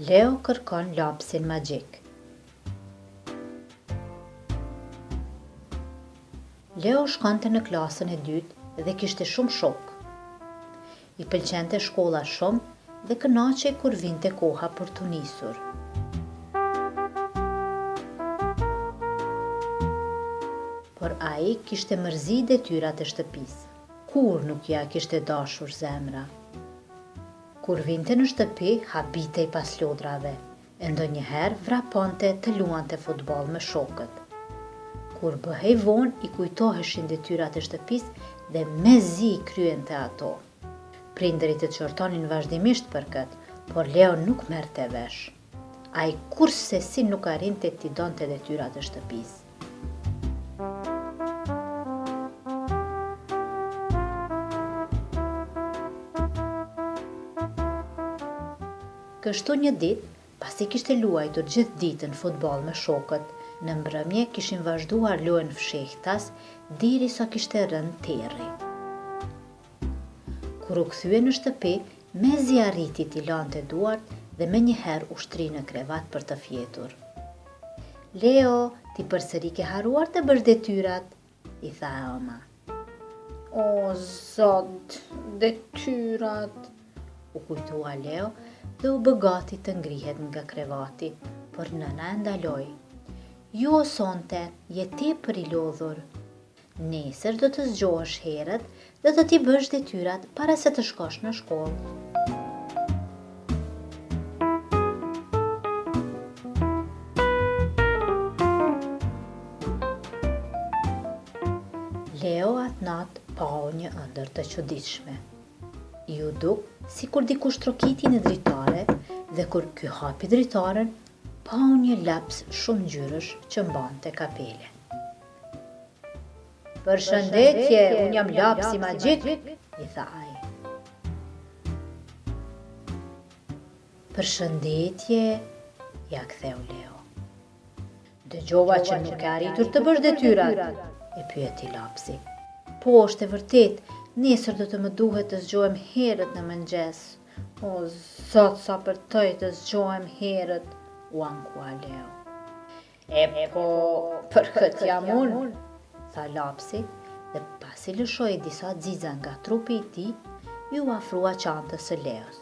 Leo kërkon lapsin magjik. Leo shkonte në klasën e dytë dhe kishte shumë shok. I pëlqente shkolla shumë dhe kënaqej kur vinte koha për të nisur. Por ai kishte mërzi detyrat e shtëpisë. Kur nuk ja kishte dashur zemra. Kur vinte në shtëpi, habitej pas lodrave, e ndonjëherë vraponte të luante futboll me shokët. Kur bëhej vonë, i kujtoheshin detyrat e shtëpisë dhe mezi i kryente ato. Prindërit e qortonin vazhdimisht për këtë, por Leo nuk merrte vesh. Ai kurrësi nuk arrinte t'i donte detyrat e shtëpisë. Kështu një ditë, pasi kishte luajtur gjithë ditën futboll me shokët, në mbrëmje kishin vazhduar lojën fshehtas derisa kishte rënë terri. Kur u kthye në shtëpi, mezi arriti t'i lante duart dhe menjëherë u shtri në krevat për të fjetur. "Leo, ti përsëri ke harruar të bësh detyrat?" i tha Ema. "O Zot, detyrat", u kujtua Leo dhe u bë gati të ngrihet nga krevati, por nëna e ndaloi. "Jo, sonte, je tepër i lodhur. Nesër do të zgjohesh herët dhe do t'i bësh detyrat para se të shkosh në shkollë." Leo atë natë pau një ëndër të çuditshme. Ju duk sikur dikush trokiti në dritare dhe kur ky hapi dritaren, pau një laps shumë ngjyrësh që mbante kapele. "Përshëndetje, unë jam lapsi magjik", i tha ai. "Përshëndetje", ja ktheu Leo. "Dëgjova që nuk e arritur të bësh detyrat", e pyeti lapsi. "Po, është e vërtet, nesër do të më duhet të zgjohem herët në mëngjes." "O Zot, sa për toj të zgjohem herët", u ankua Leo. Po, për këtë jam unë", tha lapsi dhe pasi lëshoi disa xixa nga trupi i tij, ju afrua çantës së Leos.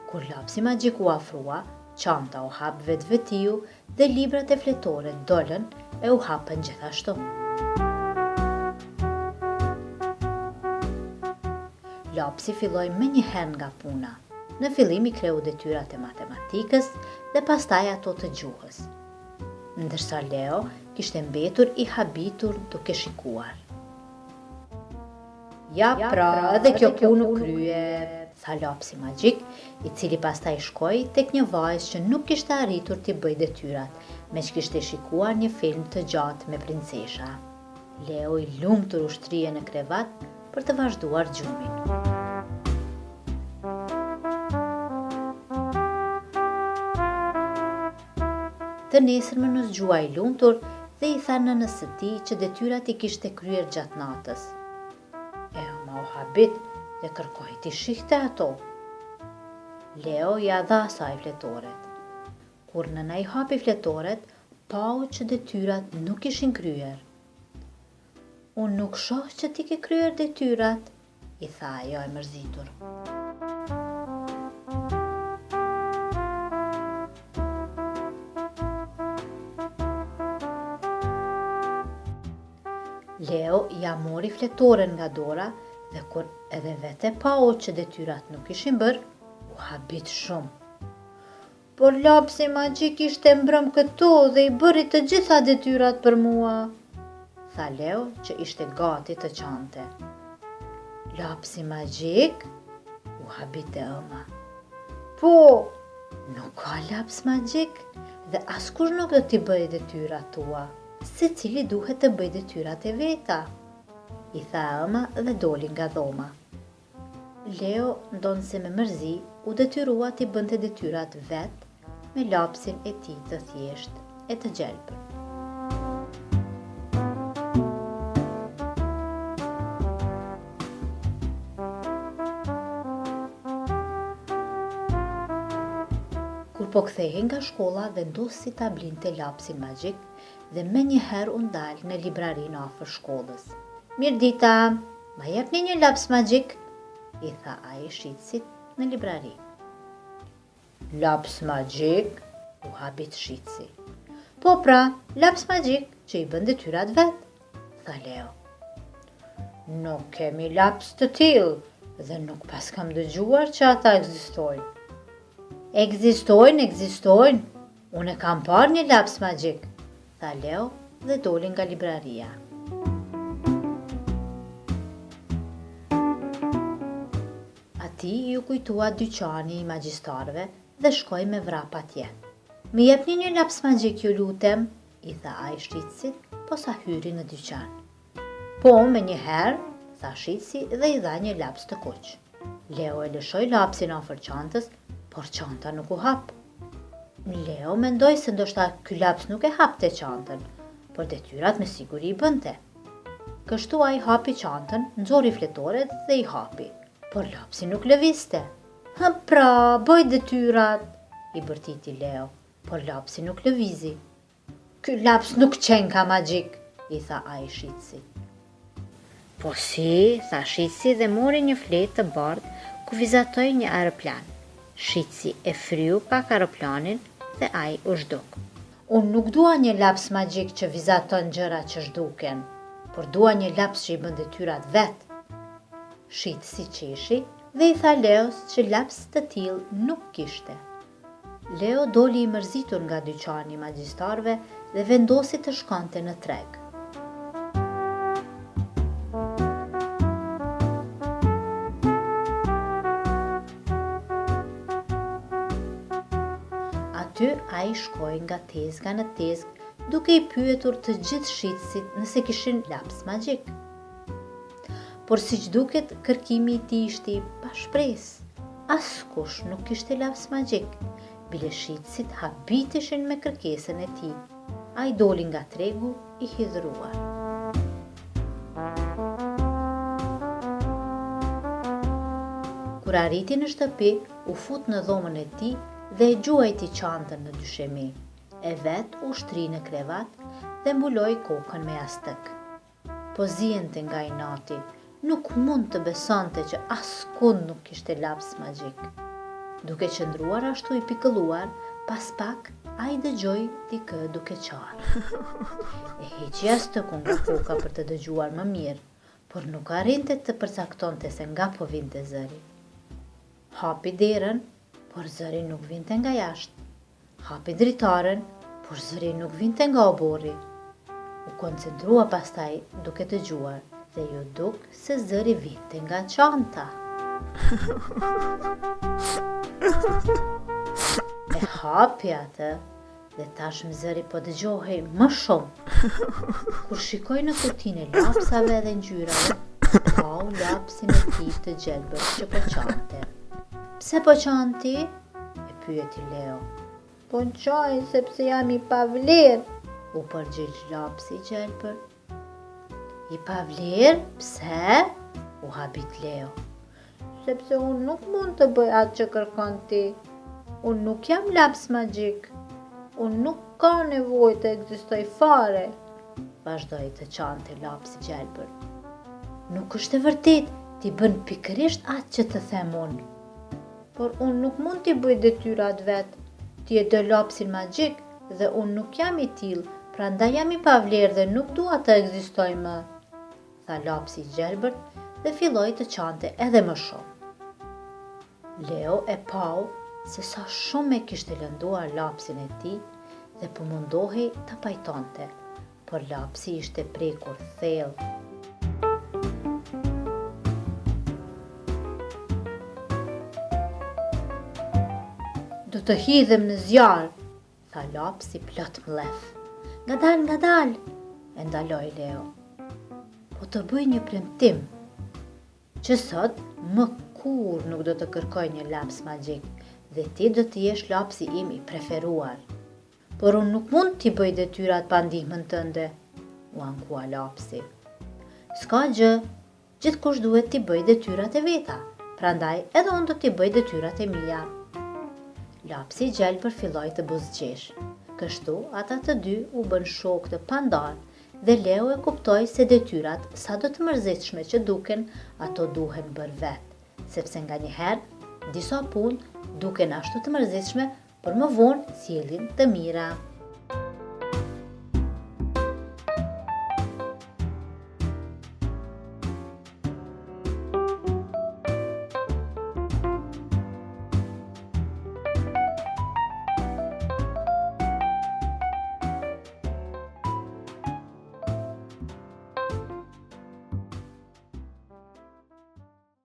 Kur lapsi magjik u afrua, çanta u hap vetvetiu dhe librat e fletorit dolën e u hapën gjithashtu. Lapsi filloi menjëherë nga puna. Në fillim i kreu detyrat e matematikës dhe pastaj ato të gjuhës. Ndërsa Leo kishte mbetur i habitur duke shikuar. "Ja pra, edhe kjo punë u krye", tha lapsi magjik, i cili pastaj shkoi tek një vajzë që nuk kishte arritur t'i bëjë detyrat, me që kishte shikuar një film të gjatë me princesha. Leo i lumtur u shtrije në krevat për të vazhduar gjumin. Të nesërmen u zgjua i lumtur dhe i tha nënës së tij që detyrat i kishte kryer gjatë natës. Ema u habit dhe kërkoi t'i shihte ato. Leo ja dha asaj fletoret. Kur nëna i hapi fletoret, pau që detyrat nuk ishin kryer. "Unë nuk shoh që ti ke kryer detyrat", i tha ajo e mërzitur. Leo ja mori fletoren nga dora dhe kur edhe vete pau që detyrat nuk ishin bërë, u habit shumë. "Por lapsi magjik ishte mbrëm këtu dhe i bëri të gjitha detyrat për mua", tha Leo që ishte gati të qante. "Lapsi magjik?" u habite Ema. "Po, nuk ka laps magjik dhe askush nuk do t'i bëjë detyrat tua. Secili duhet të bëjë detyrat e veta", i tha Ema dhe doli nga dhoma. Leo, ndonë se me mërzi, u detyrua t'i bënte detyrat vet me lapsin e tij të thjesht e të gjelbër. po kthehej nga shkolla, vendosi ta blinte lapsin magjik dhe me njëherë u ndal në librarinë afër shkollës. Mirë dita, ma jepni një laps magjik, i tha ai shitësit në librari. Laps magjik, u habit shitësi. Po pra, laps magjik që i bën detyrat vet, tha Leo. Nuk kemi laps të tillë dhe nuk pas kam dëgjuar që ata ekzistojnë. Ekzistojnë, unë e kam parë një laps magjik, tha Leo dhe doli nga libraria. Ati ju kujtua dyqani i magjistarëve dhe shkoi me vrap atje. Më jepni një laps magjik ju lutem, i tha ai shitësit, posa hyri në dyqan. Po, me njëherë, tha shitësi dhe i dha një laps të kuq. Leo e lëshoi lapsin afër çantës, por çanta nuk u hap. Leo mendoi se ndoshta ky laps nuk e hapte çantën, por detyrat me siguri i bënte. Kështu ai hapi çantën, nxori fletoret dhe i hapi, por lapsi nuk lëvizte. Ha pra, bëj detyrat, i bërtiti Leo, por lapsi nuk lëvizi. Ky laps nuk qen ka magjik, i tha ai shitësi. Po si, tha shitësi dhe mori një fletë të bardhë ku vizatoi një aeroplan. Shitësi e fryu pak aeroplanin dhe ai u zhduk. Unë nuk dua një laps magjik që vizaton gjëra që zhduken, por dua një laps që i bën detyrat vet. Shitësi qeshi dhe i tha Leos që laps të tillë nuk kishte. Leo doli i mërzitur nga dyqani i magjistarëve dhe vendosi të shkonte në treg. Aty ai shkoi nga tezga në tezgë, duke i pyetur të gjithë shitësit nëse kishin laps magjik. Por siç duket, kërkimi i tij ishte pa shpresë. Askush nuk kishte laps magjik. Bile shitësit habiteshin me kërkesën e tij. Ai doli nga tregu i hidhruar. Kur arriti në shtëpi, u fut në dhomën e tij dhe e gjuajti çantën në dyshemi. E vet u shtri në krevat dhe mbuloi kokën me jastëk. Po ziente nga inati, nuk mund të besonte që askund nuk kishte laps magjik. Duke qëndruar ashtu i pikëlluar, pas pak ai dëgjoi dikë duke qarë. E heqi jastëkun nga koka për të dëgjuar më mirë, por nuk arrinte të përcaktonte se nga po vinte zëri. Hapi derën, por zëri nuk vinte nga jashtë. Hapi dritaren, por zëri nuk vinte nga oborri. U koncentrua pastaj duke dëgjuar dhe ju duk se zëri vinte nga çanta. E hapi atë dhe tashmë zëri po dëgjohej më shumë. Kur shikoi në kutinë e lapsave dhe ngjyrave, pau lapsin e tij të gjelbër që po qante. Pse po qanti? E pyeti Leo. Po qaj sepse jam i pavlerë, u përgjigj lapsi i gjelbër. I pavlerë? Pse? U habit Leo. Sepse unë nuk mund të bëj atë që kërkon ti. Unë nuk jam laps magjik. Unë nuk ka nevojë të ekzistoj fare, vazhdoi të qante lapsi i gjelbër. Nuk është e vërtet, ti bën pikërisht atë që të them unë. Por unë nuk mund t'i bëj detyrat vet. Ti e do lapsin magjik dhe unë nuk jam i tillë, prandaj jam i pavlerë dhe nuk dua të ekzistoj më, tha lapsi i gjelbërt dhe filloi të qante edhe më shumë. Leo e pau se sa shumë e kishte lënduar lapsin e tij dhe po mundohej të pajtonte, por lapsi ishte prekur thellë. Do të hidhem në zjarr, tha lapsi plot mllef. Ngadal, e ndaloi Leo. Po të bëj një premtim, që sot më kur nuk do të kërkoj një laps magjik dhe ti do të jesh lapsi im i preferuar. Por unë nuk mund t'i bëj detyrat pa ndihmën tënde, u ankua lapsi. S'ka gjë, gjithkush duhet t'i bëj detyrat e veta, prandaj edhe unë do t'i bëj detyrat e mia. Lapsi i gjelbër filloi të buzëgjesh. Kështu ata të dy u bën shok të pandarë dhe Leo e kuptoi se detyrat sa do të mërzitshme që duken, ato duhen bërë vetë, sepse nganjëherë disa punë duken ashtu të mërzitshme, por më vonë sjellin të mira.